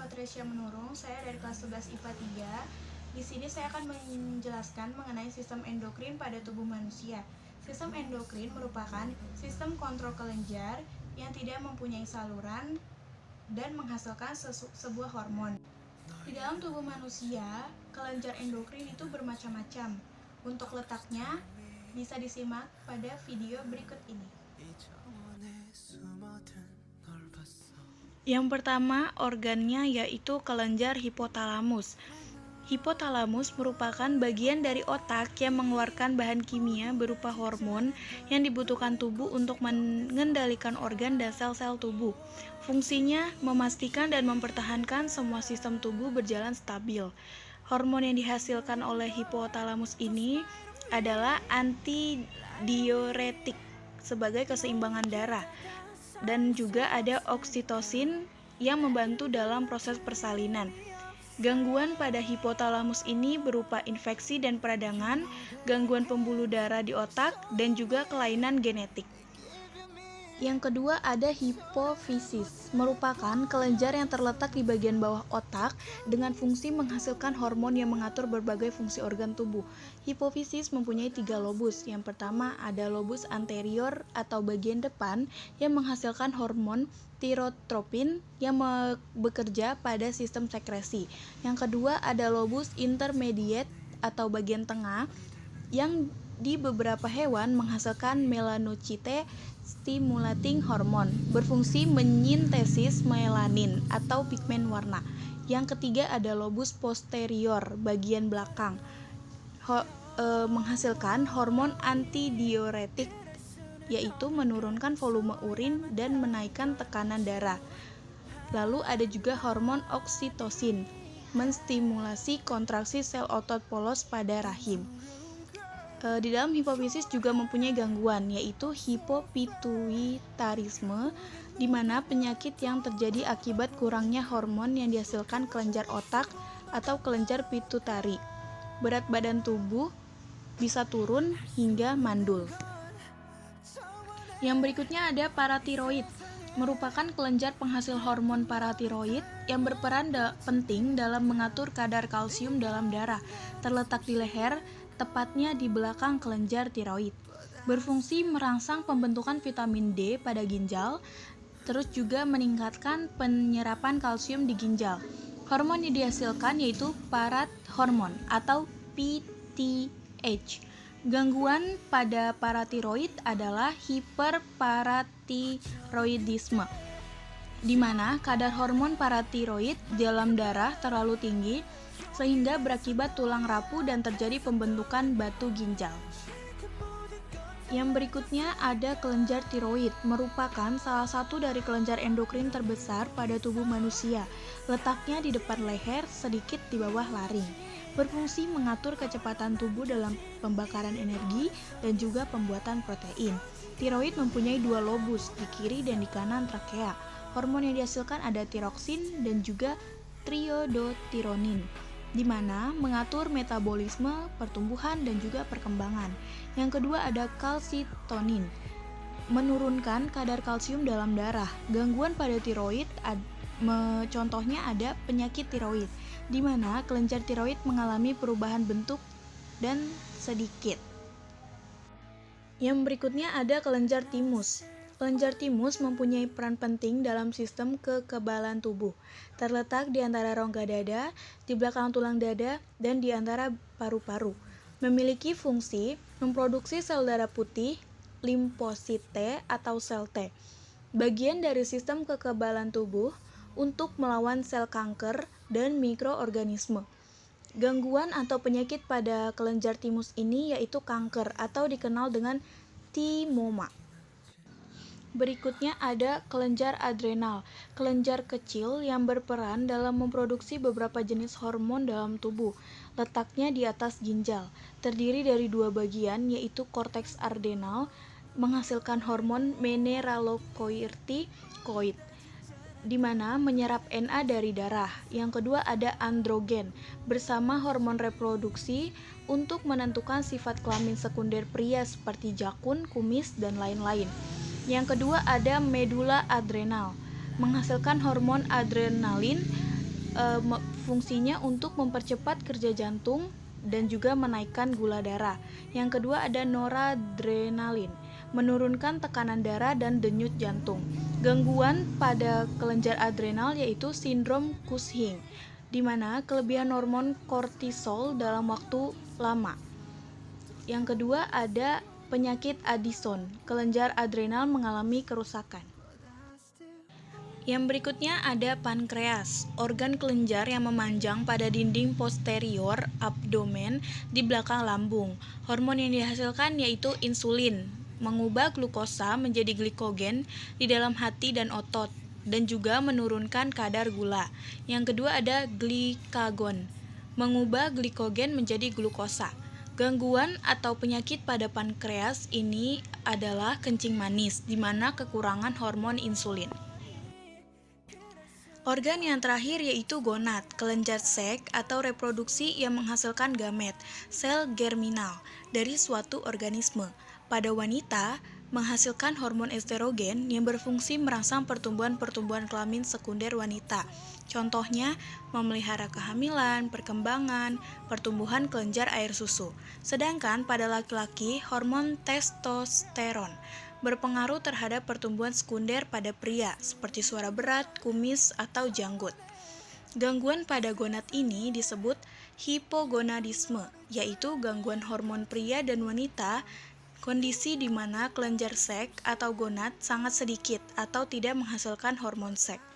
Tresya Menurung, saya dari kelas 11 IPA 3. Di sini saya akan menjelaskan mengenai sistem endokrin pada tubuh manusia. Sistem endokrin merupakan sistem kontrol kelenjar yang tidak mempunyai saluran dan menghasilkan sebuah hormon. Di dalam tubuh manusia, kelenjar endokrin itu bermacam-macam. Untuk letaknya bisa disimak pada video berikut ini. Yang pertama organnya yaitu kelenjar hipotalamus. Hipotalamus merupakan bagian dari otak yang mengeluarkan bahan kimia berupa hormon yang dibutuhkan tubuh untuk mengendalikan organ dan sel-sel tubuh. Fungsinya memastikan dan mempertahankan semua sistem tubuh berjalan stabil. Hormon yang dihasilkan oleh hipotalamus ini adalah antidiuretik sebagai keseimbangan darah, dan juga ada oksitosin yang membantu dalam proses persalinan. Gangguan pada hipotalamus ini berupa infeksi dan peradangan, gangguan pembuluh darah di otak, dan juga kelainan genetik. Yang kedua ada hipofisis, merupakan kelenjar yang terletak di bagian bawah otak dengan fungsi menghasilkan hormon yang mengatur berbagai fungsi organ tubuh. Hipofisis mempunyai 3 lobus. Yang pertama ada lobus anterior atau bagian depan yang menghasilkan hormon tirotropin yang bekerja pada sistem sekresi. Yang kedua ada lobus intermediate atau bagian tengah yang di beberapa hewan menghasilkan melanocyte stimulating hormone, berfungsi menyintesis melanin atau pigmen warna. Yang ketiga ada lobus posterior, bagian belakang, menghasilkan hormon antidiuretik, yaitu menurunkan volume urin dan menaikkan tekanan darah. Lalu ada juga hormon oksitosin, menstimulasi kontraksi sel otot polos pada rahim. Di dalam hipofisis juga mempunyai gangguan, yaitu hipopituitarisme, di mana penyakit yang terjadi akibat kurangnya hormon yang dihasilkan kelenjar otak atau kelenjar pituitari. Berat badan tubuh bisa turun hingga mandul. Yang berikutnya ada paratiroid, merupakan kelenjar penghasil hormon paratiroid yang berperan penting dalam mengatur kadar kalsium dalam darah. Terletak di leher, tepatnya di belakang kelenjar tiroid. Berfungsi merangsang pembentukan vitamin D pada ginjal, terus juga meningkatkan penyerapan kalsium di ginjal. Hormon yang dihasilkan yaitu parathormon atau PTH. Gangguan pada paratiroid adalah hiperparatiroidisme, di mana kadar hormon paratiroid dalam darah terlalu tinggi sehingga berakibat tulang rapuh dan terjadi pembentukan batu ginjal. Yang berikutnya ada kelenjar tiroid, merupakan salah satu dari kelenjar endokrin terbesar pada tubuh manusia. Letaknya di depan leher, sedikit di bawah laring. Berfungsi mengatur kecepatan tubuh dalam pembakaran energi dan juga pembuatan protein. Tiroid mempunyai 2 lobus, di kiri dan di kanan trakea. Hormon yang dihasilkan ada tiroksin dan juga triodotironin, di mana mengatur metabolisme, pertumbuhan, dan juga perkembangan. Yang kedua ada kalsitonin, menurunkan kadar kalsium dalam darah. Gangguan pada tiroid, contohnya ada penyakit tiroid, di mana kelenjar tiroid mengalami perubahan bentuk dan sedikit. Yang berikutnya ada kelenjar timus. Kelenjar timus mempunyai peran penting dalam sistem kekebalan tubuh. Terletak di antara rongga dada, di belakang tulang dada, dan di antara paru-paru. Memiliki fungsi memproduksi sel darah putih, limfosit T atau sel T, bagian dari sistem kekebalan tubuh untuk melawan sel kanker dan mikroorganisme. Gangguan atau penyakit pada kelenjar timus ini yaitu kanker atau dikenal dengan thymoma. Berikutnya ada kelenjar adrenal, kelenjar kecil yang berperan dalam memproduksi beberapa jenis hormon dalam tubuh. Letaknya di atas ginjal, terdiri dari 2 bagian yaitu korteks adrenal, menghasilkan hormon mineralocorticoid, di mana menyerap Na dari darah. Yang kedua ada androgen, bersama hormon reproduksi untuk menentukan sifat kelamin sekunder pria seperti jakun, kumis, dan lain-lain. Yang kedua ada medula adrenal, menghasilkan hormon adrenalin fungsinya untuk mempercepat kerja jantung dan juga menaikkan gula darah. Yang kedua ada noradrenalin, menurunkan tekanan darah dan denyut jantung. Gangguan pada kelenjar adrenal yaitu sindrom Cushing, di mana kelebihan hormon kortisol dalam waktu lama. Yang kedua ada penyakit Addison, kelenjar adrenal mengalami kerusakan. Yang berikutnya ada pankreas, organ kelenjar yang memanjang pada dinding posterior abdomen di belakang lambung. Hormon yang dihasilkan yaitu insulin, mengubah glukosa menjadi glikogen di dalam hati dan otot, dan juga menurunkan kadar gula. Yang kedua ada glikagon, mengubah glikogen menjadi glukosa. Gangguan atau penyakit pada pankreas ini adalah kencing manis, di mana kekurangan hormon insulin. Organ yang terakhir yaitu gonad, kelenjar seks atau reproduksi yang menghasilkan gamet, sel germinal, dari suatu organisme. Pada wanita, menghasilkan hormon estrogen yang berfungsi merangsang pertumbuhan kelamin sekunder wanita. Contohnya, memelihara kehamilan, perkembangan, pertumbuhan kelenjar air susu. Sedangkan pada laki-laki, hormon testosteron berpengaruh terhadap pertumbuhan sekunder pada pria, seperti suara berat, kumis, atau janggut. Gangguan pada gonad ini disebut hipogonadisme, yaitu gangguan hormon pria dan wanita, kondisi di mana kelenjar seks atau gonad sangat sedikit atau tidak menghasilkan hormon seks.